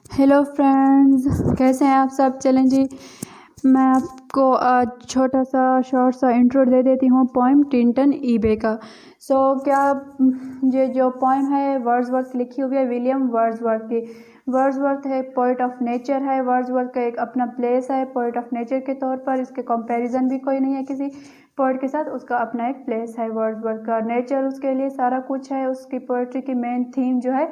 Hello friends, कैसे हैं आप सब। चलें जी, मैं आपको आज छोटा सा शॉर्ट सा इंट्रो दे देती हूँ पोइम टिंटन ईबे का। क्या ये जो पोइम है वर्ड्सवर्थ लिखी हुई है, विलियम वर्ड्सवर्थ की। वर्ड्सवर्थ है पोइट ऑफ नेचर है। वर्ड्सवर्थ का एक अपना प्लेस है पोइट ऑफ नेचर के तौर पर। इसके कंपैरिजन भी कोई नहीं है किसी पोइट के साथ। उसका अपना एक प्लेस है वर्ड्सवर्थ का। नेचर उसके लिए सारा कुछ है। उसकी पोइट्री की मेन थीम जो है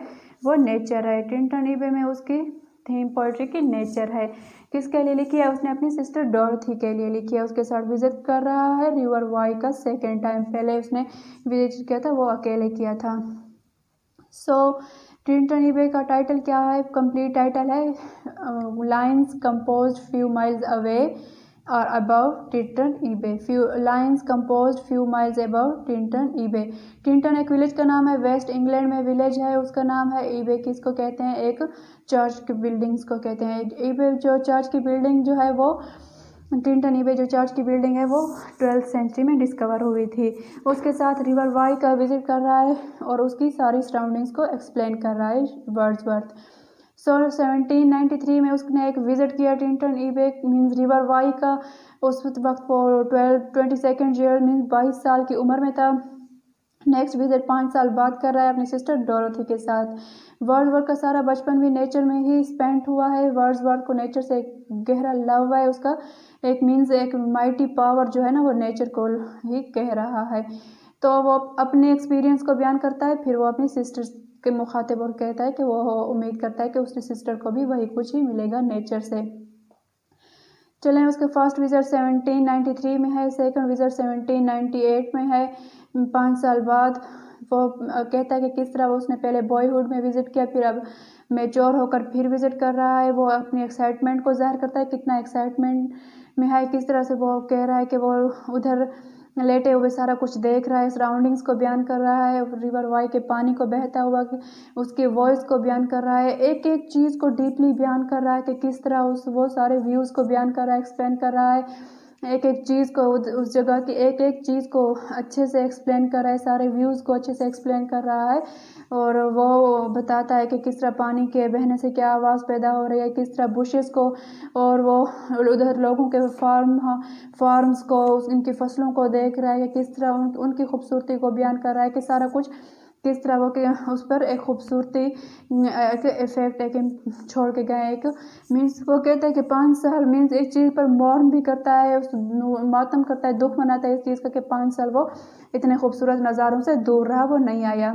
वो नेचर है। टिंटन ईबे में उसकी थीम पोइट्री की नेचर है। किसके लिए लिखी है? उसने अपनी सिस्टर डॉर्थी के लिए लिखी है। उसके साथ विजिट कर रहा है रिवर वाई का सेकेंड टाइम। पहले उसने विजिट किया था वो अकेले किया था। टिंटन ईबे का टाइटल क्या है? कंप्लीट टाइटल है lines composed few miles away और above Tintern Abbey. Few lines composed few miles above Tintern Abbey. Tintern एक विलेज का नाम है, वेस्ट इंग्लैंड में विलेज है, उसका नाम है। ईबे किसको कहते हैं? एक चर्च की बिल्डिंग्स को कहते हैं। ईबे जो चर्च की बिल्डिंग जो है वो टिंटन ईबे जो चर्च की बिल्डिंग है वो 12th सेंचुरी में डिस्कवर हुई थी। उसके साथ रिवर वाई का विजिट कर रहा है और उसकी सारी सराउंडिंग्स को एक्सप्लेन कर रहा है वर्ड्सवर्थ। 1793 में उसने एक विजिट किया Tintern Abbey means river Wye का। उस वक्त वो 22nd ईयर मीन्स 22 साल की उम्र में था। नेक्स्ट विजिट 5 साल बाद कर रहा है अपनी सिस्टर डोरोथी के साथ। वर्ड्सवर्थ का सारा बचपन भी नेचर में ही स्पेंड हुआ है। वर्ड्सवर्थ को नेचर से एक गहरा लव है उसका। एक मीन्स एक माइटी पावर जो है ना वो नेचर को ही कह रहा है। तो वो अपने एक्सपीरियंस को बयान करता है, फिर वो अपनी सिस्टर के मुखातिब और कहता है कि वो उम्मीद करता है कि उसकी सिस्टर को भी वही कुछ ही मिलेगा नेचर से। चलें, उसके फर्स्ट विजिट 1793 में है, सेकंड विजिट 1798 में है। 5 साल बाद वो कहता है कि किस तरह वो उसने पहले बॉयहुड में विजिट किया, फिर अब मेच्योर होकर फिर विजिट कर रहा है। वो अपनी एक्साइटमेंट को ज़ाहिर करता है, कितना एक्साइटमेंट में है, किस तरह से वो कह रहा है कि वो उधर लेटे हुए सारा कुछ देख रहा है, सराउंडिंग्स को बयान कर रहा है, रिवर वाई के पानी को बहता हुआ उसकी वॉइस को बयान कर रहा है, एक एक चीज़ को डीपली बयान कर रहा है कि किस तरह वो सारे व्यूज़ को बयान कर रहा है, एक्सप्लेन कर रहा है। एक एक चीज़ को उस जगह की एक एक चीज़ को अच्छे से एक्सप्लेन कर रहा है, सारे व्यूज़ को अच्छे से एक्सप्लेन कर रहा है। और वो बताता है कि किस तरह पानी के बहने से क्या आवाज़ पैदा हो रही है, किस तरह बुशेस को और वो उधर लोगों के फार्म्स को इनकी फसलों को देख रहा है कि किस तरह उनकी खूबसूरती को बयान कर रहा है कि सारा कुछ किस तरह वो उस पर एक खूबसूरती एक इफेक्ट एक छोड़ के गए। एक मीन्स वो कहता है कि 5 साल मीन्स एक चीज़ पर मौन भी करता है, उस मातम करता है, दुख मनाता है इस चीज़ का कि 5 साल वो इतने खूबसूरत नज़ारों से दूर रहा, वो नहीं आया।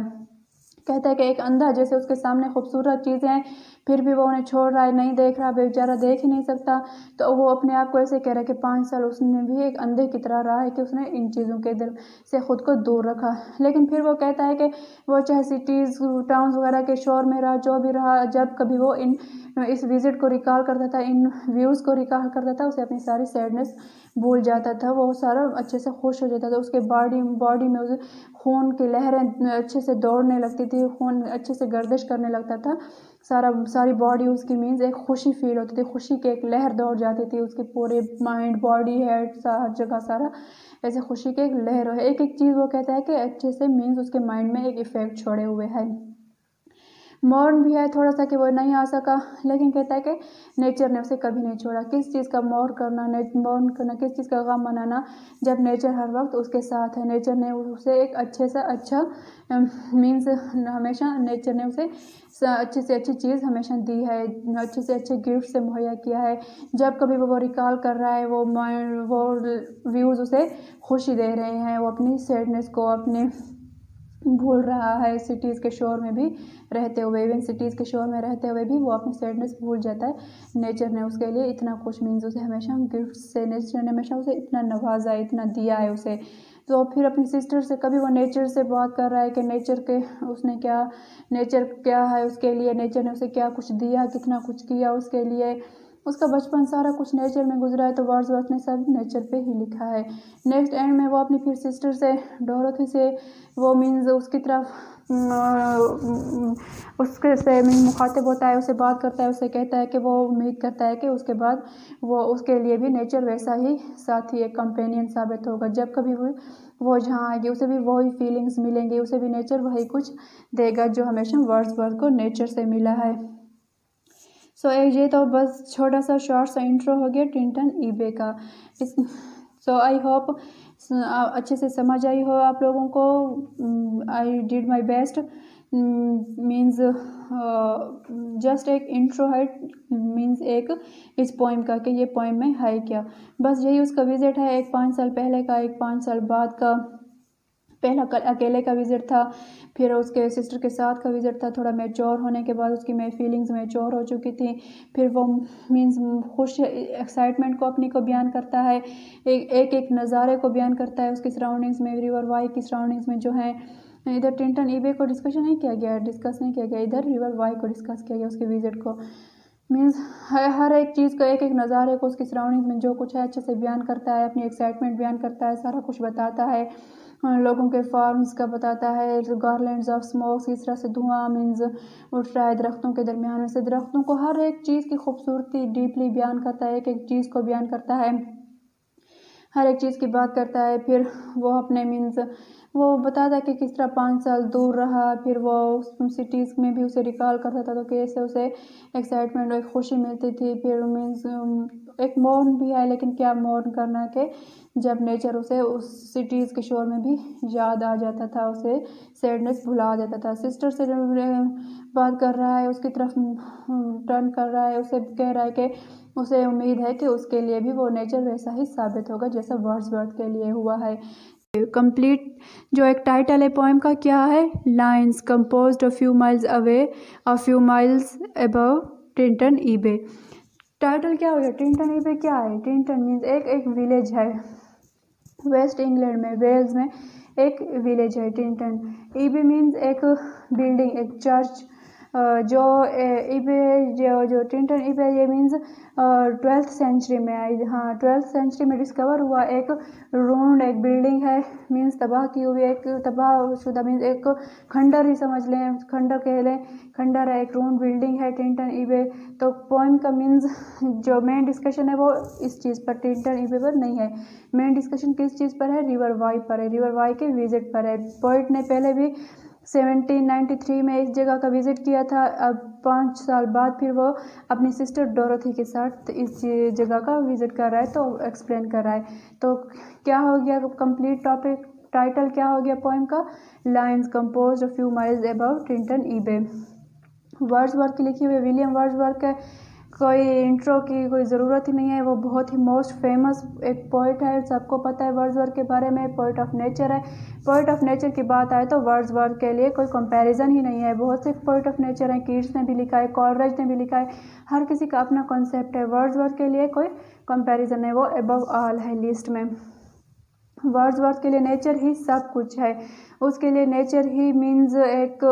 कहता है कि एक अंधा जैसे उसके सामने खूबसूरत चीज़ें हैं फिर भी वो उन्हें छोड़ रहा है, नहीं देख रहा, बेचारा देख ही नहीं सकता। तो वो अपने आप को ऐसे कह रहा है कि 5 साल उसने भी एक अंधे की तरह रहा है कि उसने इन चीज़ों के दिल से ख़ुद को दूर रखा। लेकिन फिर वो कहता है कि वो चाहे सिटीज़ टाउन्स वगैरह के शोर में रहा, जो भी रहा, जब कभी वो इस विज़िट को रिकॉल करता था, इन व्यूज़ को रिकॉल करता था, उसे अपनी सारी सैडनेस भूल जाता था, वो सारा अच्छे से खुश हो जाता था। उसके बॉडी में उसे खून की लहरें अच्छे से दौड़ने लगती थी, खून अच्छे से गर्दिश करने लगता था, सारी बॉडी उसकी मीन्स एक खुशी फील होती थी, खुशी की एक लहर दौड़ जाती थी उसके पूरे माइंड बॉडी हेड हर जगह सारा ऐसे खुशी की एक लहर है। एक एक चीज़ वो कहता है कि अच्छे से मीन्स उसके माइंड में एक इफ़ेक्ट छोड़े हुए है। मौन भी है थोड़ा सा कि वो नहीं आ सका, लेकिन कहता है कि नेचर ने उसे कभी नहीं छोड़ा। किस चीज़ का मौन करना, किस चीज़ का गम मनाना, जब नेचर हर वक्त उसके साथ है। नेचर ने उसे एक अच्छे से अच्छा मीन्स हमेशा नेचर ने उसे अच्छी से अच्छी चीज़ हमेशा दी है, अच्छे से अच्छे गिफ्ट से मुहैया किया है। जब कभी वो रिकॉल कर रहा है, वो व्यूज़ उसे खुशी दे रहे हैं, वो अपनी सैडनेस को अपने भूल रहा है। सिटीज़ के शोर में भी रहते हुए, इवन सिटीज़ के शोर में रहते हुए भी वो अपनी सैडनेस भूल जाता है। नेचर ने उसके लिए इतना कुछ मीन्स उसे हमेशा गिफ्ट से, नेचर ने हमेशा उसे इतना नवाजा है, इतना दिया है उसे। तो फिर अपनी सिस्टर से कभी वो नेचर से बात कर रहा है कि नेचर क्या है उसके लिए, नेचर ने उसे क्या कुछ दिया, कितना कुछ किया उसके लिए। उसका बचपन सारा कुछ नेचर में गुजरा है, तो वर्ड्सवर्थ ने सब नेचर पे ही लिखा है। नेक्स्ट एंड में वो अपनी फिर सिस्टर से डोरोथी से वो मीन्स उसकी तरफ उसके से मीन मुखातिब होता है, उससे बात करता है, उससे कहता है कि वो उम्मीद करता है कि उसके बाद वो उसके लिए भी नेचर वैसा ही साथी एक कंपेनियन साबित होगा। जब कभी वो जहाँ आएगी उसे भी वही फीलिंग्स मिलेंगी, उसे भी नेचर वही कुछ देगा जो हमेशा वर्ड्सवर्थ को नेचर से मिला है। सो ये तो बस छोटा सा शॉर्ट सा इंट्रो हो गया टिंटन ईबे का। सो आई होप अच्छे से समझ आई हो आप लोगों को। I did my best. Means just एक इंट्रो है, मीन्स एक इस पोइम का कि ये पोइम में है क्या। बस यही उसका विजिट है, एक 5 साल पहले का, एक 5 साल बाद का। पहला अकेले का विजिट था, फिर उसके सिस्टर के साथ का विजिट था। थोड़ा मैच्योर होने के बाद उसकी फीलिंग्स मैच्योर हो चुकी थी। फिर वो मीन्स खुश एक्साइटमेंट को अपनी को बयान करता है, एक नज़ारे को बयान करता है उसकी सराउंडिंग्स में, रिवर वाई की सराउंडिंग्स में जो है। इधर टिंटन ईबे को डिस्कस नहीं किया गया, इधर रिवर वाई को डिस्कस किया गया, उसके विजिट को। मीन्स हर एक चीज़ को, एक नज़ारे को, उसकी सराउंडिंग में जो कुछ है अच्छे से बयान करता है, अपनी एक्साइटमेंट बयान करता है, सारा कुछ बताता है। लोगों के फार्म्स का बताता है, गार्लैंड्स ऑफ स्मोक्स, किस तरह से धुआं मीन्स उठ रहा है दरख्तों के दरमियान में से। दरख्तों को हर एक चीज़ की खूबसूरती डीपली बयान करता है, एक चीज़ को बयान करता है, हर एक चीज़ की बात करता है। फिर वो अपने मीन्स वो बताता है कि किस तरह 5 साल दूर रहा, फिर वो सिटीज़ में भी उसे रिकॉल करता था तो कैसे उसे एक्साइटमेंट और एक खुशी मिलती थी। फिर मीन्स एक मौन भी है, लेकिन क्या मौन करना कि जब नेचर उसे उस सिटीज़ के शोर में भी याद आ जाता था, उसे सैडनेस भुला देता था। सिस्टर से बात कर रहा है, उसकी तरफ टर्न कर रहा है, उसे कह रहा है कि उसे उम्मीद है कि उसके लिए भी वो नेचर वैसा ही साबित होगा जैसा वर्ड्सवर्थ के लिए हुआ है। कंप्लीट जो एक टाइटल है पोएम का क्या है, lines composed a few miles away, a few miles above Tintern eBay. Title क्या हो गया, टिंटन ईबे क्या है। टिंटन मीन्स एक विलेज है वेस्ट इंग्लैंड में, वेल्स में एक विलेज है टिंटन। ईबे मीन्स एक बिल्डिंग, एक चर्च। जो ईबे जो टिंटन ईबे ये मीन्स 12th सेंचुरी में आई। हाँ, 12th सेंचुरी में डिस्कवर हुआ एक रून्ड एक बिल्डिंग है, मीन्स तबाह की हुई, एक तबाहशुदा मीन्स एक खंडर ही समझ लें, खंडर कह लें, खंडर है, एक रून्ड बिल्डिंग है टिंटन ईबे। तो पोइम का मीन्स जो मेन डिस्कशन है वो इस चीज़ पर, टिंटन ईबे पर नहीं है। मेन डिस्कशन किस चीज़ पर है, रिवर वाई पर है, रिवर वाई के विजिट पर है। पोइट ने पहले भी 1793 में इस जगह का विजिट किया था। अब 5 साल बाद फिर वो अपनी सिस्टर डोरोथी के साथ इस जगह का विजिट कर रहा है, तो एक्सप्लेन कर रहा है। तो क्या हो गया कंप्लीट टॉपिक, टाइटल क्या हो गया पोएम का, lines composed a few miles above Tintern eBay. Wordsworth की लिखी हुई, विलियम वर्ड्सवर्थ के कोई इंट्रो की कोई ज़रूरत ही नहीं है, वो बहुत ही मोस्ट फेमस एक पोइट है, सबको पता है वर्ड्सवर्थ के बारे में, पोइट ऑफ नेचर है। पोइट ऑफ नेचर की बात आए तो वर्ड्सवर्थ के लिए कोई कंपैरिजन ही नहीं है। बहुत से पोइट ऑफ नेचर हैं, कीट्स ने भी लिखा है, कॉलरिज ने भी लिखा है, हर किसी का अपना कॉन्सेप्ट है। वर्ड्सवर्थ के लिए कोई कंपैरिजन नहीं, वो अबव ऑल है लिस्ट में। वर्ड्सवर्थ के लिए नेचर ही सब कुछ है, उसके लिए नेचर ही मीन्स एक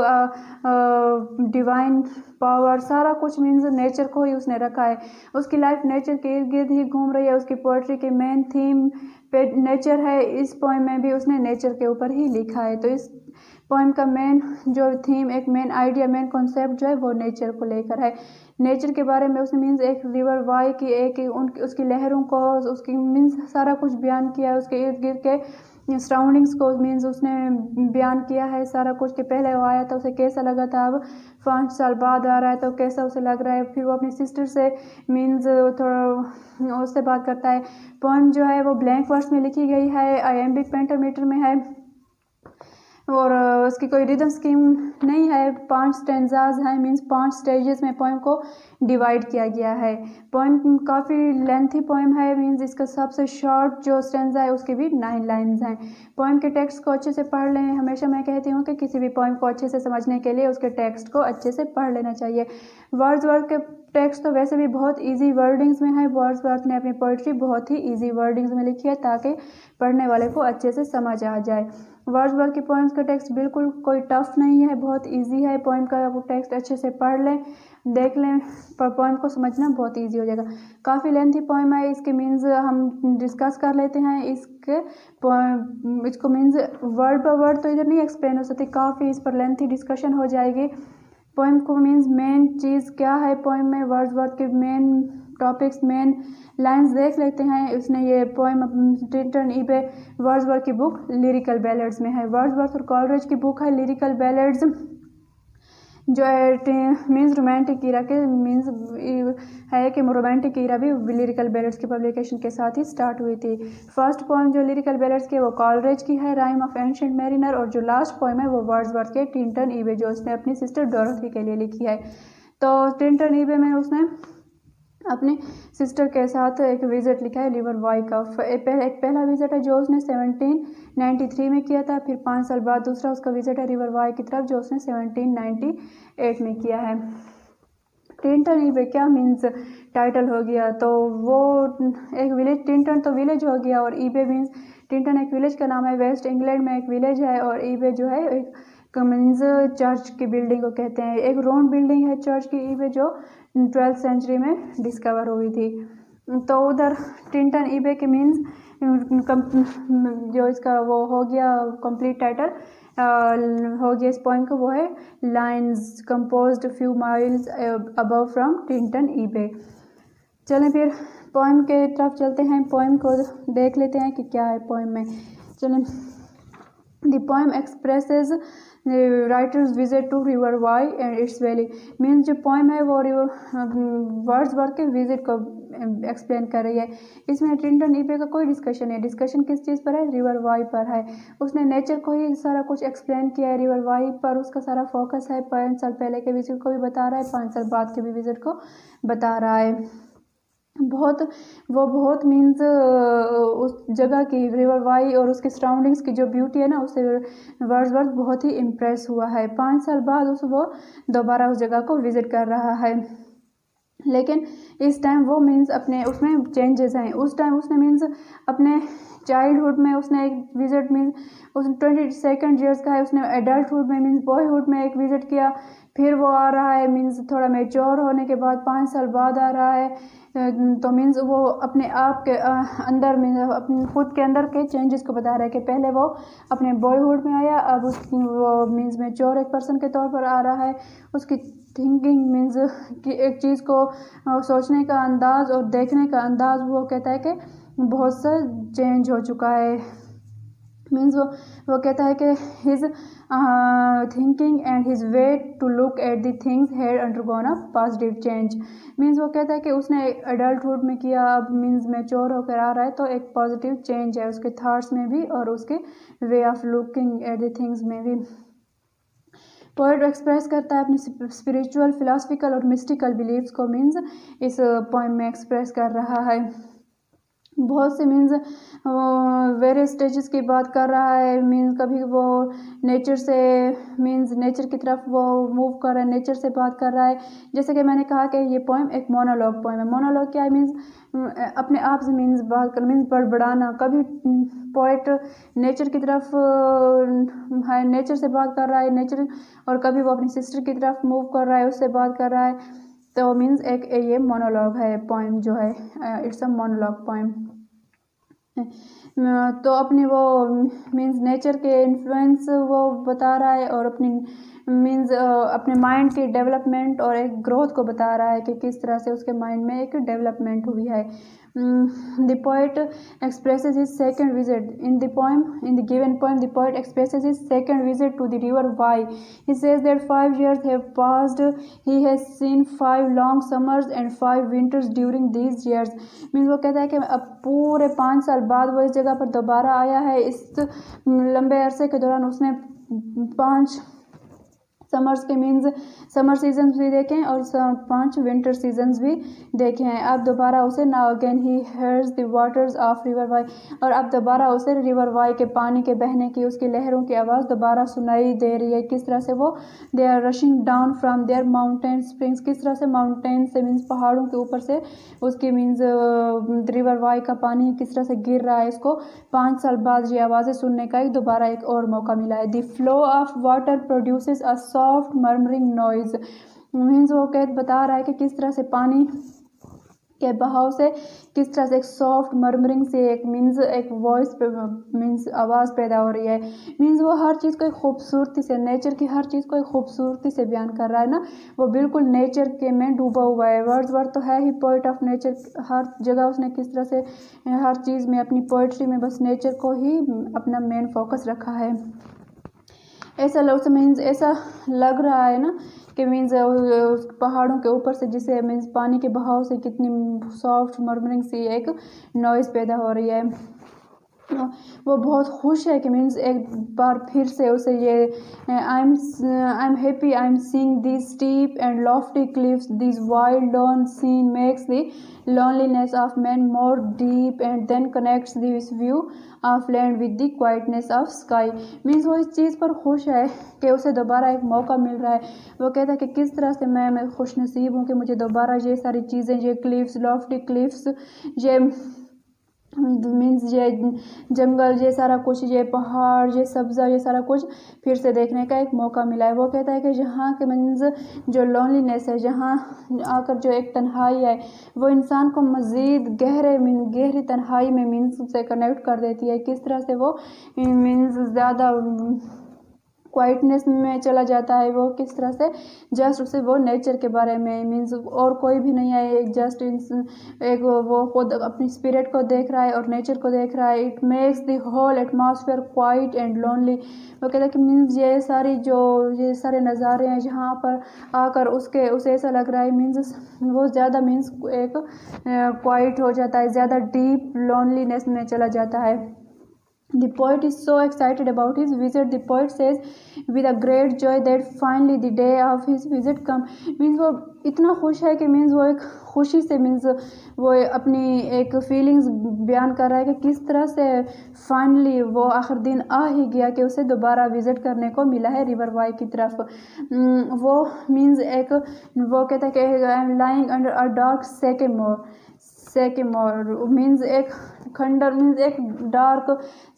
डिवाइन पावर, सारा कुछ मीन्स नेचर को ही उसने रखा है। उसकी लाइफ नेचर के इर्द गिर्द ही घूम रही है, उसकी पोइट्री के मेन थीम पे नेचर है। इस पोएम में भी उसने नेचर के ऊपर ही लिखा है। तो इस पोएम का मेन जो थीम, एक मेन आइडिया, मेन कॉन्सेप्ट जो है वो नेचर को लेकर है। नेचर के बारे में उसने मीन्स एक रिवर वाई की उसकी लहरों को, उसकी मीन्स सारा कुछ बयान किया है, उसके इर्द गिर्द के सराउंडिंग्स को मीन्स उसने बयान किया है सारा कुछ। के पहले वो आया था उसे कैसा लगा था, अब 5 साल बाद आ रहा है तो कैसा उसे लग रहा है। फिर वो अपनी सिस्टर से मीन्स थोड़ा उससे बात करता है। पोएम जो है वो ब्लैंक वर्ड्स में लिखी गई है, आयम्बिक पेंटामीटर में है, और उसकी कोई रिदम स्कीम नहीं है। 5 स्टेंजाज हैं, मीन्स 5 स्टेजेस में पोएम को डिवाइड किया गया है। पोएम काफ़ी लेंथी पोएम है, मीन्स इसका सबसे शॉर्ट जो स्टेंजा है उसके भी 9 लाइन्स हैं। पोएम के टेक्स्ट को अच्छे से पढ़ लें। हमेशा मैं कहती हूँ कि किसी भी पोएम को अच्छे से समझने के लिए उसके टेक्स्ट को अच्छे से पढ़ लेना चाहिए। वर्ड्सवर्थ के टेक्स्ट तो वैसे भी बहुत इजी वर्डिंग्स में है, वर्ड्सवर्थ ने अपनी पोइट्री बहुत ही इजी वर्डिंग्स में लिखी है ताकि पढ़ने वाले को अच्छे से समझ आ जाए। वर्ड्सवर्थ की पोएम्स का टेक्स्ट बिल्कुल कोई टफ नहीं है, बहुत इजी है। पोएम का वो टेक्स्ट अच्छे से पढ़ लें, देख लें, पर पोएम को समझना बहुत इजी हो जाएगा। काफ़ी लेंथी पोएम है, इसके मीन्स हम डिस्कस कर लेते हैं। इसको मीन्स वर्ड बाय वर्ड तो इधर नहीं एक्सप्लेन हो सकती, काफ़ी इस पर लेंथी डिस्कशन हो जाएगी। पोएम को मीन्स मेन चीज़ क्या है पोएम में, वर्ड्सवर्थ के मेन टॉपिक्स, मेन लाइंस देख लेते हैं। उसने ये पोएम टिंटन ईबे वर्ड्सवर्थ की बुक लिरिकल बैलेड्स में है। वर्ड्सवर्थ और कॉलरिज की बुक है लिरिकल बैलेड्स। जो मीन्स रोमांटिक ईरा के मीन्स है कि रोमांटिक ईरा भी लिरिकल बैलेट्स के पब्लिकेशन के साथ ही स्टार्ट हुई थी। फर्स्ट पोएम जो लिरिकल बैलेट्स की वो कॉलरेज की है, राइम ऑफ एंशिएंट मैरिनर, और जो लास्ट पोएम है वो वर्ड्सवर्थ के टिंटन ईबे जो उसने अपनी सिस्टर डोरोथी के लिए लिखी है। तो टिंटन ईबे में उसने अपनी सिस्टर के साथ एक विज़िट लिखा है रिवर वाई का। एक पहला विज़िट है जो उसने 1793 में किया था, फिर 5 साल बाद दूसरा उसका विज़िट है रिवर वाई की तरफ जो उसने 1798 में किया है। टिंटन ईबे क्या मीन्स टाइटल हो गया, तो वो एक विलेज, टिंटन तो विलेज हो गया और ईबे मीन्स, टिंटन एक विलेज का नाम है, वेस्ट इंग्लैंड में एक विलेज है, और ईबे जो है एक मीन्स चर्च की बिल्डिंग को कहते हैं। एक राउंड बिल्डिंग है चर्च की ईबे जो 12th सेंचुरी में डिस्कवर हुई थी। तो उधर टिंटन ईबे के मीन्स जो इसका वो हो गया कंप्लीट टाइटल हो गया इस पोएम का, वो है lines composed few miles above from Tintern eBay. चलें फिर पोएम के तरफ चलते हैं, पोएम को देख लेते हैं कि क्या है पोएम में। चलें, the poem expresses writer's visit to river Wye and its valley. Means जो पोएम है वो वर्ड्सवर्थ के विजिट को एक्सप्लेन कर रही है। इसमें टिंटन ईबे का कोई डिस्कशन है, डिस्कशन किस चीज़ पर है, रिवर वाई पर है। उसने नेचर को ही सारा कुछ एक्सप्लेन किया है, रिवर वाई पर उसका सारा फोकस है। 5 साल पहले के विजिट को भी बता रहा है, 5 साल बाद के भी विजिट को बता रहा है। बहुत मीन्स उस जगह की रिवर वाई और उसके सराउंडिंग्स की जो ब्यूटी है ना, उससे वर्ड्सवर्थ बहुत ही इम्प्रेस हुआ है। 5 साल बाद वो दोबारा उस जगह को विज़िट कर रहा है, लेकिन इस टाइम वो मीन्स अपने उसमें चेंजेस हैं। उस टाइम उसने मीन्स अपने चाइल्डहुड में उसने एक विज़िट मीन्स उसने 22 ईयर्स का है, उसने एडल्टहुड में मीन्स बॉयहुड में एक विज़िट किया, फिर वो आ रहा है मीन्स थोड़ा मेच्योर होने के बाद 5 साल बाद आ रहा है। तो मीन्स वो अपने आप के अंदर मीन्स अपने खुद के अंदर के चेंजेस को बता रहा है कि पहले वो अपने बॉयहुड में आया, अब वो मीन्स मेच्योर एक पर्सन के तौर पर आ रहा है। उसकी थिंकिंग मीन्स कि एक चीज़ को सोचने का अंदाज़ और देखने का अंदाज़ वो कहता है कि बहुत सा चेंज हो चुका है। मीन्स वो कहता है कि his thinking and his way to look at the things had undergone a positive change. Means वो कहता है कि उसने एडल्टहुड में किया, अब मीन्स मैच्योर होकर आ रहा है, तो एक पॉजिटिव चेंज है उसके थॉट्स में भी और उसके way of looking at the things में भी। पोएट एक्सप्रेस करता है अपनी स्पिरिचुअल, फिलोसफिकल और मिस्टिकल बिलीव्स को मीन्स इस पोएम में एक्सप्रेस कर रहा है। बहुत से मीन्स वेरियस स्टेजेस की बात कर रहा है। मीन्स कभी वो नेचर से मीन्स नेचर की तरफ वो मूव कर रहा है, नेचर से बात कर रहा है। जैसे कि मैंने कहा कि ये पोएम एक मोनोलॉग पोएम है। मोनोलॉग क्या है, मीन्स अपने आप से मीन्स बात कर, मीन्स बड़बड़ाना। कभी पोएट नेचर की तरफ है, नेचर से बात कर रहा है नेचर, और कभी वो अपनी सिस्टर की तरफ मूव कर रहा है, उससे बात कर रहा है। तो मीन्स एक ये मोनोलॉग है पोएम जो है, इट्स अ मोनोलॉग पोएम। तो अपनी वो मीन्स नेचर के इन्फ्लुएंस वो बता रहा है और अपनी मीन्स अपने माइंड की डेवलपमेंट और एक ग्रोथ को बता रहा है कि किस तरह से उसके माइंड में एक डेवलपमेंट हुई है। The poet expresses his second visit in the poem. In the given poem, the poet expresses his second visit to the river Wye. He says that 5 years have passed. He has seen 5 long summers and 5 winters during these years. Means वो कहता है कि अब पूरे 5 साल बाद वो इस जगह पर दोबारा आया है। इस लंबे अरसे के दौरान उसने 5 समर्स के मीन्स समर सीजन्स भी देखे हैं और 5 विंटर सीजन्स भी देखे हैं। अब दोबारा उसे now again he hears the waters of river Wye, और अब दोबारा उसे रिवर वाई के पानी के बहने की, उसकी लहरों की आवाज़ दोबारा सुनाई दे रही है। किस तरह से वो they are rushing down from their mountain springs, किस तरह से माउंटेन से मीन्स पहाड़ों के ऊपर से उसकी मीन्स रिवर वाई का पानी किस तरह से गिर रहा है। इसको 5 साल बाद ये आवाज़ें सुनने का दोबारा एक और मौका मिला है। The flow of water produces a soft murmuring noise. Means वो बता रहा है कि किस तरह से पानी के बहाव से किस तरह से एक सॉफ्ट मर्मरिंग से एक मीन्स एक वॉइस पे मीन्स आवाज़ पैदा हो रही है। मीन्स वो हर चीज़ को एक खूबसूरती से, नेचर की हर चीज़ को एक खूबसूरती से बयान कर रहा है ना, वो बिल्कुल नेचर के में डूबा हुआ है। वर्ड्सवर्थ तो है ही पोइट ऑफ नेचर, हर जगह उसने किस तरह से हर चीज़ में अपनी पोइट्री में बस नेचर को ही अपना मेन फोकस रखा है। ऐसा लग मीन्स ऐसा लग रहा है ना कि मीन्स पहाड़ों के ऊपर से जिसे मीन्स पानी के बहाव से कितनी सॉफ्ट मर्मरिंग सी एक नॉइज़ पैदा हो रही है। वो बहुत खुश है कि मीन्स एक बार फिर से उसे ये I am happy I am seeing this steep and lofty cliffs this wild lawn scene makes the loneliness of man more deep and then connects this view of land with the quietness of sky। Means वो इस चीज़ पर खुश है कि उसे दोबारा एक मौका मिल रहा है। वो कहता है कि किस तरह से मैं खुश नसीब हूँ कि मुझे दोबारा ये सारी चीज़ें, ये क्लिफ्स, लॉफ्टी क्लिफ्स, ये मीन्स ये जंगल, ये सारा कुछ, ये पहाड़, ये सब्ज़ा, ये सारा कुछ फिर से देखने का एक मौका मिला है। वो कहता है कि यहाँ के मीन्स जो लोनलीनेस है, जहाँ आकर जो एक तन्हाई है, वो इंसान को मज़ीद गहरी तन्हाई में मीन्स से कनेक्ट कर देती है। किस तरह से वो मीन्स ज़्यादा क्वाइटनेस में चला जाता है। वो किस तरह से जस्ट उसे वो नेचर के बारे में मीन्स और कोई भी नहीं है, एक जस्ट एक वो खुद अपनी स्पिरिट को देख रहा है और नेचर को देख रहा है। It makes the whole atmosphere quiet and lonely. वो कहता है कि मीन्स ये सारे नज़ारे हैं जहाँ पर आकर उसे ऐसा लग रहा है मीन्स वो ज़्यादा मीन्स एक क्वाइट हो जाता है, ज़्यादा डीप लोनलीनेस में चला जाता है। The poet is so excited about his visit. The poet says with a great joy that finally the day of his visit come। Means वो इतना खुश है कि मीन्स वो एक खुशी से मीन्स वो अपनी एक फीलिंग्स बयान कर रहा है कि किस तरह से फाइनली वो आखिर दिन आ ही गया कि उसे दोबारा विज़िट करने को मिला है रिवर वाई की तरफ। वो मीन्स एक वो कहता है कि I am lying under a dark sycamore means एक खंडर मीन्स एक डार्क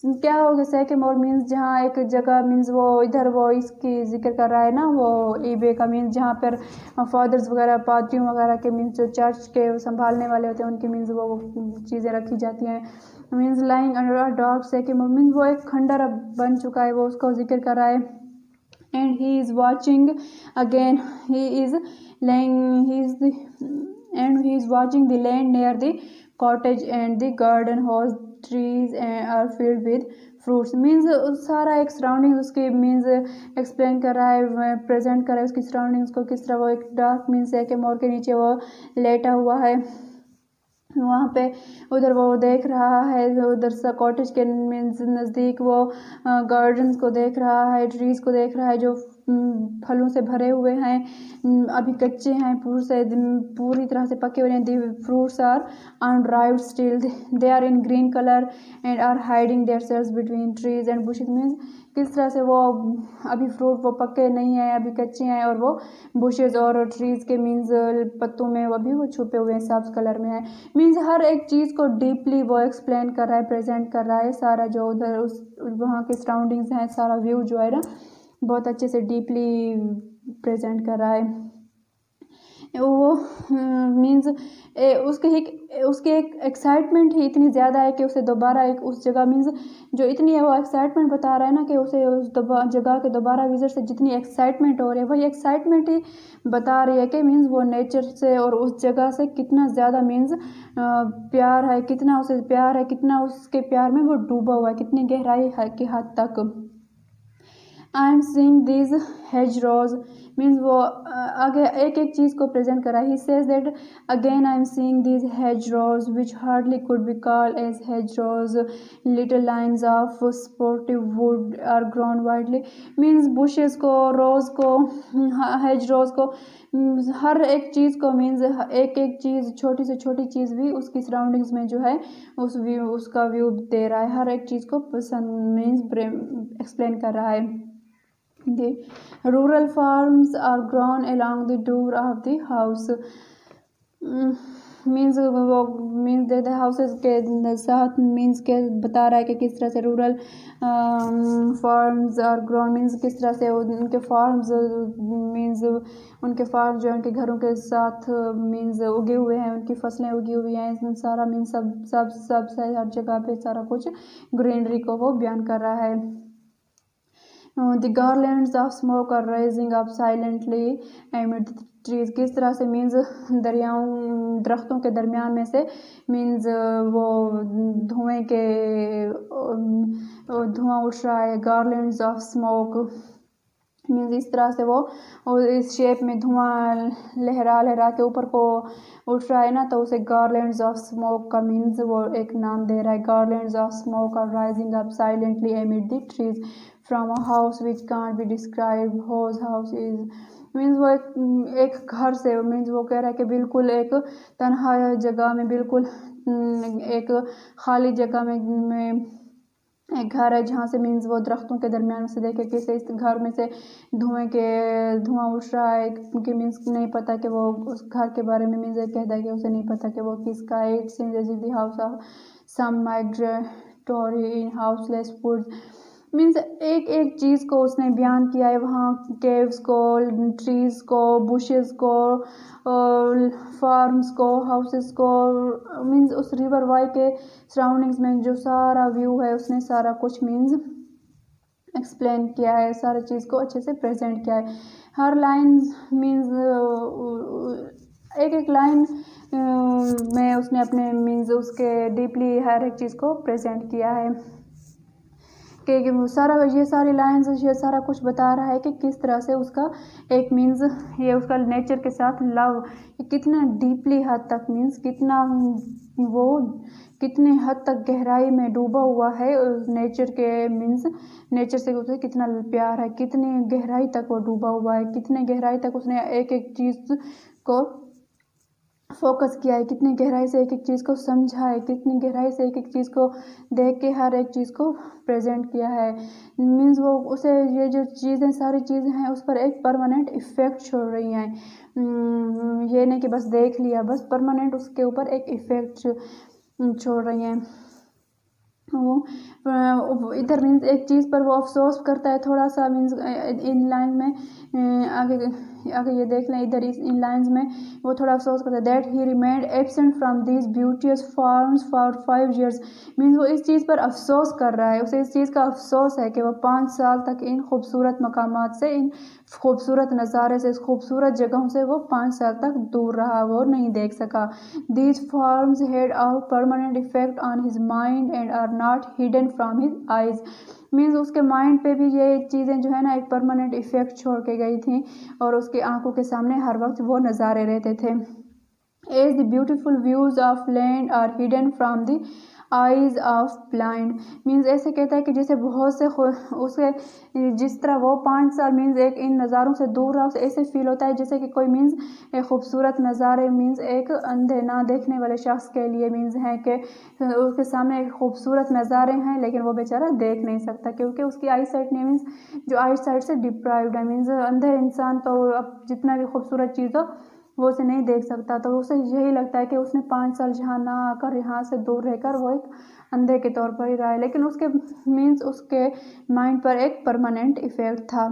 क्या हो गया। सेकेमोर मीन्स जहाँ एक जगह मीन्स वो इधर वो इसकी जिक्र कर रहा है ना, वो ईबे का मीन्स जहाँ पर फादर्स वगैरह, पादरियों वगैरह के मीन्स जो चर्च के संभालने वाले होते हैं उनकी मीन्स वो चीज़ें रखी जाती हैं। Means lying under a dark sycamore means वो एक खंडर अब बन चुका है, वो उसको जिक्र कर रहा है। And he is watching again he is watching the land near the cottage and the garden whose trees are filled with fruits। Means सारा एक सराउंडिंग्स उसकी मीन्स एक्सप्लेन कर रहा है, प्रेजेंट कर रहा है उसकी सराउंडिंग्स को। किस तरह वो एक डार्क मीन्स है कि मोर के नीचे वो लेटा हुआ है, वहाँ पे उधर वो देख रहा है, उधर सा कॉटेज के मीन्स नज़दीक वो गार्डन्स को देख रहा है, ट्रीज़ को देख रहा है जो फलों से भरे हुए हैं, अभी कच्चे हैं, पूरी तरह से पके हुए हैं। The fruits are unriped still, they are in green colour and are hiding their selves between trees and bushes. Means किस तरह से वो अभी फ्रूट वो पके नहीं हैं, अभी कच्चे हैं और वो बुशेस और ट्रीज़ के मीन्स पत्तों में अभी वो छुपे हुए हैं, सब्ज कलर में है। मीन्स हर एक चीज़ को डीपली वो एक्सप्लेन कर रहा है, प्रेजेंट कर रहा है। सारा जो उधर वहाँ के सराउंडिंग्स हैं, सारा व्यू जो है ना बहुत अच्छे से डीपली प्रेजेंट कर रहा है। वो मीन्स उसकी एक एक्साइटमेंट ही इतनी ज़्यादा है कि उसे दोबारा एक उस जगह मीन्स जो इतनी है वो एक्साइटमेंट बता रहा है ना कि उसे उस जगह के दोबारा विजिट से जितनी एक्साइटमेंट हो रही है वही एक्साइटमेंट ही बता रही है कि मीन्स वो नेचर से और उस जगह से कितना ज़्यादा मीन्स प्यार है, कितना उसे प्यार है, कितना उसके प्यार में वो डूबा हुआ है, कितनी गहराई है की हद तक। आई am seeing these hedgerows means वो आगे एक एक चीज़ को प्रेजेंट करा। He says that again I am seeing these hedgerows which hardly could be called as hedgerows, little lines of sportive wood are grown widely। Means bushes को, रोज़ को, hedgerows को, हर एक चीज़ को मीन्स एक एक चीज़, छोटी से छोटी चीज़ भी उसकी सराउंडिंग्स में जो है उसका व्यू दे रहा है, हर एक चीज़ को पसंद मीन्स एक्सप्लेन कर रहा है। The rural farms are grown along the door of the house। Means वो मीन्स द हाउसेस के साथ मीन्स के बता रहा है कि किस तरह से रूरल फार्म्स और ग्रोन मीन्स किस तरह से उनके फार्म्स मीन्स उनके फार्म जो उनके घरों के साथ मीन्स उगे हुए हैं, उनकी फसलें उगी हुई हैं, इसमें सारा मीन्स सब से हर जगह पे सारा कुछ ग्रीनरी को वो बयान कर रहा है। The garlands of smoke are rising up silently amid the trees। किस तरह से मीन्स दरख्तों के दरमियान में से मीन्स वो धुआं उठ रहा है। garlands of smoke मीन्स इस तरह से वो और इस शेप में धुआं लहरा लहरा के ऊपर को उठ रहा है ना, तो उसे गार्लैंड्स ऑफ स्मोक का मीन्स वो एक नाम दे रहा है। Garlands of smoke are rising up silently amid the trees from a house which can't be describe whose house is. Means वो एक घर से मीन्स वो कह रहा है कि बिल्कुल एक तन्हा जगह में, बिल्कुल एक खाली जगह में एक घर है जहाँ से मीन्स वो दरख्तों के दरमियान से देखे कैसे इस घर में से धुआं उठ रहा है कि मीन्स नहीं पता कि वो उस घर के बारे में मीन्स कहता है कि उसे नहीं पता कि वो किसका है। It seems as if the house of some migratory in houseless woods. Means एक एक चीज़ को उसने बयान किया है वहाँ, केव्स को, ट्रीज़ को, बुशेस को, फार्म्स को, हाउसेस को, मीन्स उस रिवर वाई के सराउंडिंग्स में जो सारा व्यू है उसने सारा कुछ मीन्स एक्सप्लेन किया है, सारी चीज़ को अच्छे से प्रेजेंट किया है। हर लाइन मीन्स एक एक लाइन में उसने अपने मीन्स उसके डीपली हर एक चीज़ को प्रेजेंट किया है कि वो सारा ये सारी लाइंस ये सारा कुछ बता रहा है कि किस तरह से उसका एक मीन्स ये उसका नेचर के साथ लव कितना डीपली हद तक मीन्स कितना वो कितने हद तक गहराई में डूबा हुआ है नेचर के मीन्स नेचर से उसे कितना प्यार है, कितनी गहराई तक वो डूबा हुआ है, कितने गहराई तक उसने एक एक चीज़ को फोकस किया है, कितनी गहराई से एक एक चीज़ को समझा है, कितनी गहराई से एक एक चीज़ को देख के हर एक चीज़ को प्रेजेंट किया है। मीन्स वो उसे ये जो चीज़ें सारी चीज़ें हैं उस पर एक परमानेंट इफ़ेक्ट छोड़ रही हैं। ये नहीं कि बस देख लिया, बस परमानेंट उसके ऊपर एक इफ़ेक्ट छोड़ रही हैं। वो इधर मीन्स एक चीज़ पर वो अफसोस करता है थोड़ा सा मीन्स इन लाइन में आगे ये देख लें इधर इन लाइन्स में वो थोड़ा अफसोस करता है that he remained absent from these ब्यूटियस farms for 5 years। Means वो इस चीज़ पर अफसोस कर रहा है, उसे इस चीज़ का अफसोस है कि वह 5 साल तक इन खूबसूरत मकामात से, इन खूबसूरत नज़ारे से, इस खूबसूरत जगहों से वो 5 साल तक दूर रहा, वो नहीं देख सका। These forms had a permanent effect on his mind and are not hidden from his eyes. Means उसके माइंड पे भी ये चीज़ें जो है ना एक परमानेंट इफेक्ट छोड़ के गई थी और उसकी आंखों के सामने हर वक्त वो नज़ारे रहते थे। As the beautiful views of land are hidden from the eyes of blind. Means ऐसे कहता है कि जैसे बहुत से उसे जिस तरह वो 5 साल मीन्स एक इन नज़ारों से दूर रहा, उसे ऐसे फील होता है जैसे कि कोई मीन्स एक खूबसूरत नज़ारे मीन्स एक अंधे ना देखने वाले शख्स के लिए मीन्स है कि उसके सामने एक खूबसूरत नज़ारे हैं लेकिन वो बेचारा देख नहीं सकता क्योंकि उसकी आई साइट ने मीन्स जो आई साइट से डिप्राइव्ड है। मीन्स अंधे इंसान तो अब जितना भी खूबसूरत चीज़ हो वो उसे नहीं देख सकता, तो उसे यही लगता है कि उसने 5 साल जहाँ ना आकर यहाँ से दूर रहकर वो एक अंधे के तौर पर ही रहा है, लेकिन उसके मीन्स उसके माइंड पर एक परमानेंट इफेक्ट था।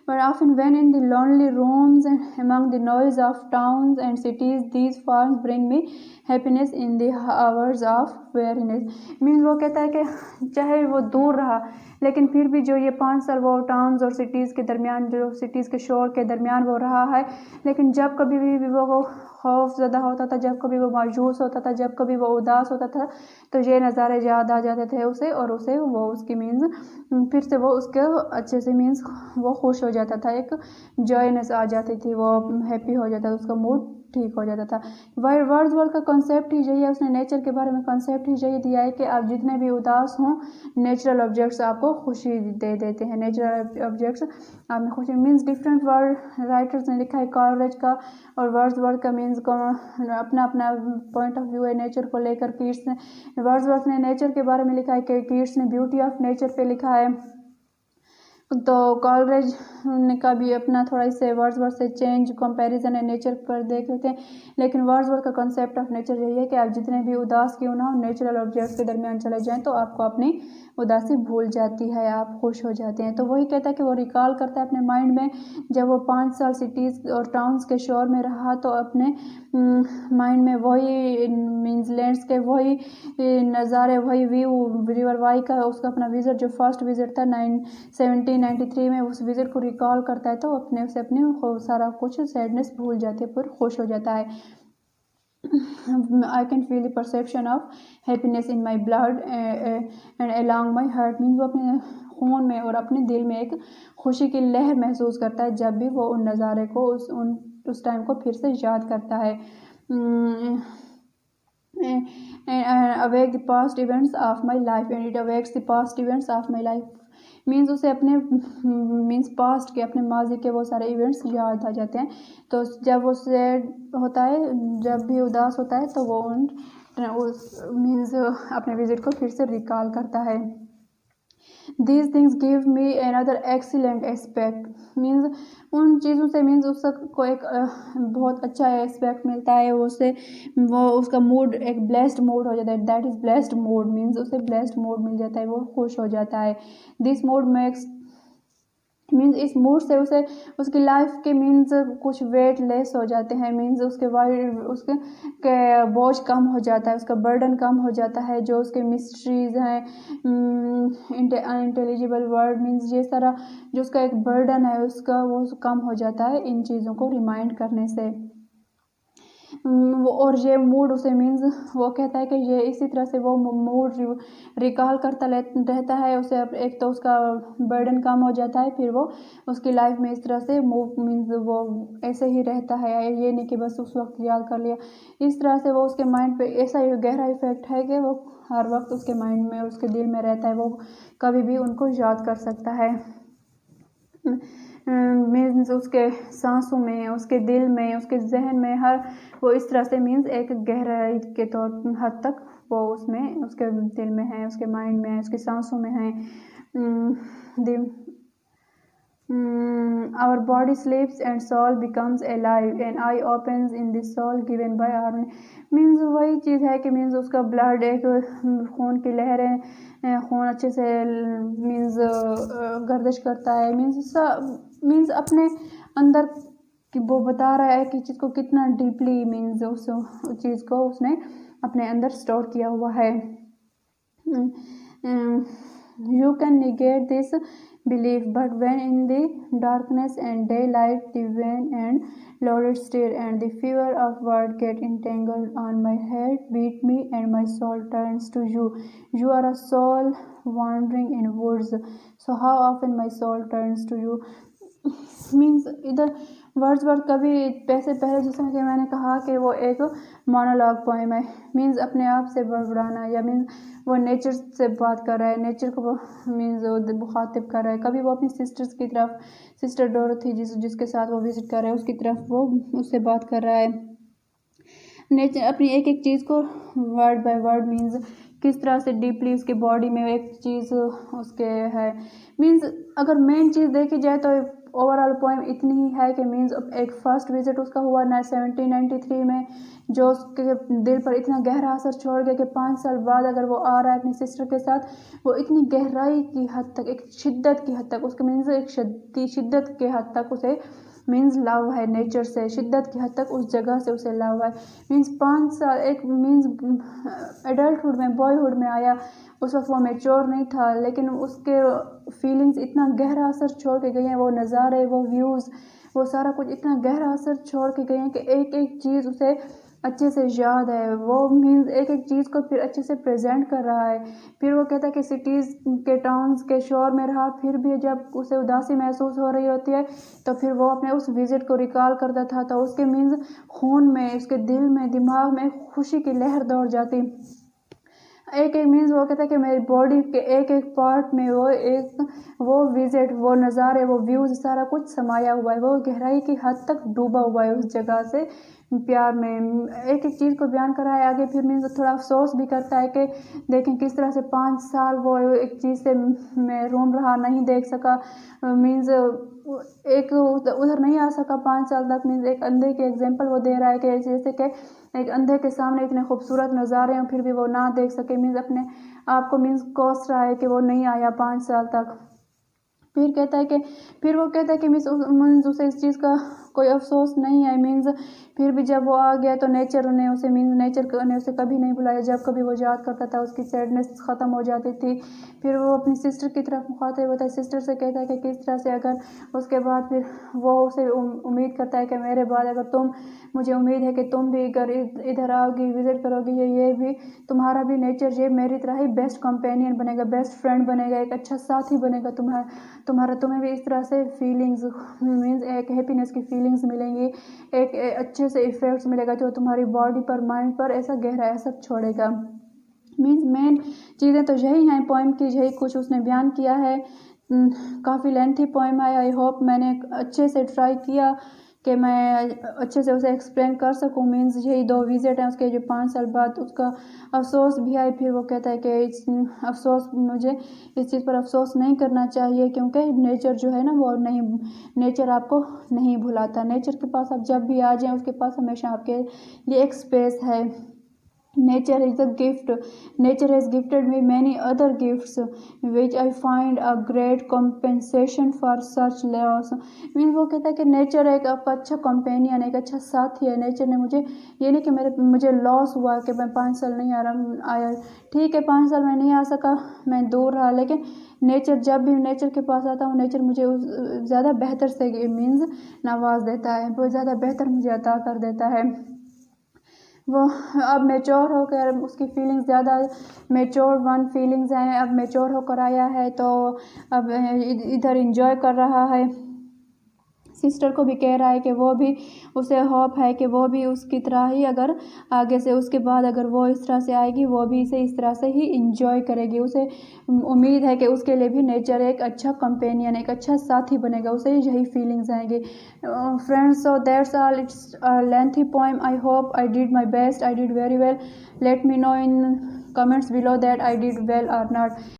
But often when in the lonely rooms and among the noise of towns and cities, these farms bring me happiness in the hours of weariness। Means वो कहता है कि चाहे वो दूर रहा लेकिन फिर भी जो ये 5 साल वो टाउन्स और सिटीज़ के दरमियान, जो सिटीज़ के शोर के दरमियान वो रहा है, लेकिन जब कभी भी वो खौफ ज़दा होता था, जब कभी वो मायूस होता था, जब कभी वो उदास होता था, तो ये नज़ारे याद आ जाते थे उसे और उसे वो उसकी मीन्स फिर से वो उसके अच्छे से मीन्स वो खुश हो जाता था, एक जॉयनेस आ जाती थी, वो हैप्पी हो जाता था, उसका मूड ठीक हो जाता था। वर्ड्सवर्थ का कॉन्सेप्ट ही यही है, उसने नेचर के बारे में कॉन्सेप्ट ही यही दिया है कि आप जितने भी उदास हों नेचुरल ऑब्जेक्ट्स आपको खुशी दे देते हैं, नेचुरल ऑब्जेक्ट्स आप में खुशी। मीन्स डिफरेंट वर्ड राइटर्स ने लिखा है, कॉलरेज का और वर्ड्सवर्थ का मीन्स को अपना अपना पॉइंट ऑफ व्यू है नेचर को लेकर। कीट्स ने वर्ड्सवर्थ ने नेचर के बारे में लिखा है कि कीट्स ने ब्यूटी ऑफ नेचर पे लिखा है, तो कॉलरेज का भी अपना थोड़ा इससे वर्ड्सवर्थ से चेंज कंपैरिजन है नेचर पर देख लेते हैं। लेकिन वर्ड्सवर्थ का कॉन्सेप्ट ऑफ नेचर यही है कि आप जितने भी उदास क्यों ना हो नेचुरल ऑब्जेक्ट्स के दरमियान चले जाएं तो आपको अपनी उदासी भूल जाती है, आप खुश हो जाते हैं। तो वही कहता है कि वो रिकॉल करता है अपने माइंड में जब वो 5 साल सिटीज़ और टाउन्स के शोर में रहा, तो अपने माइंड में वही मीन्स लैंड्सकेप, वही नज़ारे, वही व्यू रिवर वाई का उसका अपना विजिट जो फर्स्ट विजिट था 1793 में, उस विजिट को रिकॉल करता है तो अपने से अपने सारा कुछ सैडनेस भूल जाती है, फिर खुश हो जाता है। I can feel the perception of happiness in my blood and along my heart। Means वो अपने खून में और अपने दिल में एक खुशी की लहर महसूस करता है जब भी वो उन नज़ारे को उस टाइम को फिर से याद करता है। awake the past events of my life and it awakes the past events of my life means उसे अपने मीन्स पास्ट के अपने माजी के वो सारे इवेंट्स याद आ जाते हैं। तो जब वो सैड होता है, जब भी उदास होता है, तो वो मीन्स अपने विजिट को फिर से रिकॉल करता है। These things give me another excellent aspect means उन चीज़ों से मीन्स उसको एक बहुत अच्छा एस्पेक्ट मिलता है, वो उसका मूड एक ब्लेस्ड मूड हो जाता है। That is blessed mood means उसे ब्लेस्ड मूड मिल जाता है, वो खुश हो जाता है। दिस मूड मेक्स मीन्स इस मूड से उसे उसकी लाइफ के मीन्स कुछ वेट लेस हो जाते हैं, मीन्स उसके के बोझ कम हो जाता है, उसका बर्डन कम हो जाता है। जो उसके मिस्ट्रीज हैं, अनइंटेलिजिबल वर्ड मीन्स ये सारा जो उसका एक बर्डन है उसका वो कम हो जाता है इन चीज़ों को रिमाइंड करने से। और ये मूड उसे मीन्स वो कहता है कि ये इसी तरह से वो मूड रिकॉल करता रहता है उसे। एक तो उसका बर्डन कम हो जाता है, फिर वो उसकी लाइफ में इस तरह से मीन्स वो ऐसे ही रहता है, ये नहीं कि बस उस वक्त याद कर लिया। इस तरह से वो उसके माइंड पे ऐसा गहरा इफेक्ट है कि वो हर वक्त उसके माइंड में उसके दिल में रहता है, वो कभी भी उनको याद कर सकता है। मीन्स उसके सांसों में, उसके दिल में, उसके जहन में हर वो इस तरह से मीन्स एक गहराई के तौर हद तक वो उसमें उसके दिल में है, उसके माइंड में है, उसके सांसों में है। Our body sleeps and soul becomes alive and eye opens in the soul given by our means वही चीज़ है कि मीन्स उसका ब्लड एक खून की लहरें, खून अच्छे से मीन्स गर्दिश करता है, मीन्स अपने अंदर कि वो बता रहा है कि चीज़ को कितना डीपली मीन्स उस चीज़ को उसने अपने अंदर स्टोर किया हुआ है। You can negate this belief, but when in the darkness and daylight the vain and loaded stare and the fever of word get entangled on my head, beat me and my soul turns to you. You are a soul wandering in woods, so how often my soul turns to you. Means इधर Wordsworth कभी पैसे पहले जैसा कि मैंने कहा कि वो एक मोनोलॉग पोएम है, मीन्स अपने आप से बड़बड़ाना, या मीन्स वो नेचर से बात कर रहा है, नेचर को वो मीन्स वो मुखातिब कर रहा है। कभी वो अपनी सिस्टर्स की तरफ, सिस्टर डोरथी जिसके साथ वो विजिट कर रहा है उसकी तरफ वो उससे बात कर रहा है। नेचर अपनी एक एक चीज़ को वर्ड बाय वर्ड मीन्स किस तरह से डीपली उसके बॉडी में एक चीज़ उसके है। मीन्स अगर मेन चीज़ देखी जाए तो ओवरऑल पोएम इतनी ही है कि मीन्स एक फ़र्स्ट विजिट उसका हुआ 1793 में, जो उसके दिल पर इतना गहरा असर छोड़ गया कि 5 साल बाद अगर वो आ रहा है अपनी सिस्टर के साथ, वो इतनी गहराई की हद तक, एक शिद्दत की हद तक उसके मीन्स एक शिद्दत के हद तक उसे मीन्स लव है नेचर से, शिद्दत की हद तक उस जगह से उसे लव है। मीन्स 5 साल एक मीन्स एडल्टहुड में, बॉयहुड में आया, उस वक्त वो मैच्योर नहीं था, लेकिन उसके फीलिंग्स इतना गहरा असर छोड़ के गई हैं, वो नज़ारे, वो व्यूज़, वो सारा कुछ इतना गहरा असर छोड़ के गए हैं कि एक एक चीज़ उसे अच्छे से याद है। वो मीन्स एक एक चीज़ को फिर अच्छे से प्रेजेंट कर रहा है। फिर वो कहता है कि सिटीज़ के टाउन्स के शोर में रहा, फिर भी जब उसे उदासी महसूस हो रही होती है तो फिर वो अपने उस विज़िट को रिकॉल करता था, तो उसके मीन्स खून में, उसके दिल में, दिमाग में खुशी की लहर दौड़ जाती। एक एक मीन्स वो कहता है कि मेरी बॉडी के एक एक पार्ट में वो विजिट, वो नज़ारे, वो व्यूज़, सारा कुछ समाया हुआ है, वो गहराई की हद तक डूबा हुआ है उस जगह से प्यार में। एक एक चीज़ को बयान करा है आगे। फिर मीन्स थोड़ा अफसोस भी करता है कि देखें किस तरह से 5 साल वो एक चीज़ से मैं रोम रहा, नहीं देख सका, मीन्स एक उधर नहीं आ सका 5 साल तक। मीन्स एक अंधे के एग्जांपल वो दे रहा है कि जैसे कि एक अंधे के सामने इतने खूबसूरत नज़ारे हैं फिर भी वो ना देख सके, मीन्स अपने आप को मीन्स कोस रहा है कि वो नहीं आया 5 साल तक। फिर वो कहता है कि मीन्स उसे इस चीज़ कोई अफसोस नहीं है। मीन्स फिर भी जब वो आ गया तो नेचर ने उसे कभी नहीं बुलाया। जब कभी वो याद करता था उसकी सैडनेस ख़त्म हो जाती थी। फिर वो अपनी सिस्टर की तरफ मुखातिब होता है, सिस्टर से कहता है कि किस तरह से, अगर उसके बाद फिर वो उसे उम्मीद करता है कि मेरे बाद अगर मुझे उम्मीद है कि तुम भी अगर इधर आओगी, विज़िट करोगी, ये भी तुम्हारा भी नेचर ये मेरी तरह ही बेस्ट कंपेनियन बनेगा, बेस्ट फ्रेंड बनेगा, एक अच्छा साथी बनेगा तुम्हें भी इस तरह से फीलिंग्स मीन्स एक हैप्पीनेस की फीलिंग्स मिलेंगी, एक अच्छे से इफ़ेक्ट्स मिलेगा जो तुम्हारी बॉडी पर, माइंड पर ऐसा गहरा असर छोड़ेगा। मीन्स मेन चीज़ें तो यही हैं पोइम की, यही कुछ उसने बयान किया है। काफ़ी लेंथी पोइम है। आई होप मैंने अच्छे से ट्राई किया कि मैं अच्छे से उसे एक्सप्लेन कर सकूं। मीन्स यही 2 विज़िट हैं उसके जो 5 साल बाद उसका अफसोस भी है। फिर वो कहता है कि मुझे इस चीज़ पर अफसोस नहीं करना चाहिए, क्योंकि नेचर जो है ना वो नहीं, नेचर आपको नहीं भुलाता। नेचर के पास आप जब भी आ जाएं उसके पास हमेशा आपके लिए एक स्पेस है। Nature is a gift. Nature has gifted me many other gifts, which I find a great compensation for such loss. Mean वो कहता है कि नेचर एक आपका अच्छा कंपेनियन, एक अच्छा साथी है। नेचर ने मुझे, ये नहीं कि मुझे लॉस हुआ कि मैं 5 साल नहीं आया। ठीक है 5 साल मैं नहीं आ सका, मैं दूर रहा, लेकिन नेचर, जब भी नेचर के पास आता हूँ नेचर मुझे ज़्यादा बेहतर से मीन्स नवाज देता है, वो ज़्यादा बेहतर मुझे अता कर देता है। वो अब मैच्योर होकर उसकी फीलिंग्स ज़्यादा मैच्योर फीलिंग्स हैं, अब मैच्योर होकर आया है तो अब इधर इंजॉय कर रहा है। सिस्टर को भी कह रहा है कि वो भी, उसे होप है कि वो भी उसकी तरह ही, अगर आगे से उसके बाद अगर वो इस तरह से आएगी वो भी इसे इस तरह से ही इंजॉय करेगी। उसे उम्मीद है कि उसके लिए भी नेचर एक अच्छा कंपेनियन, एक अच्छा साथी बनेगा, उसे यही फीलिंग्स आएंगी। Friends, so that's all, it's a lengthy poem. I hope I did my best, I did very well. Let me know in comments below that I did well or not.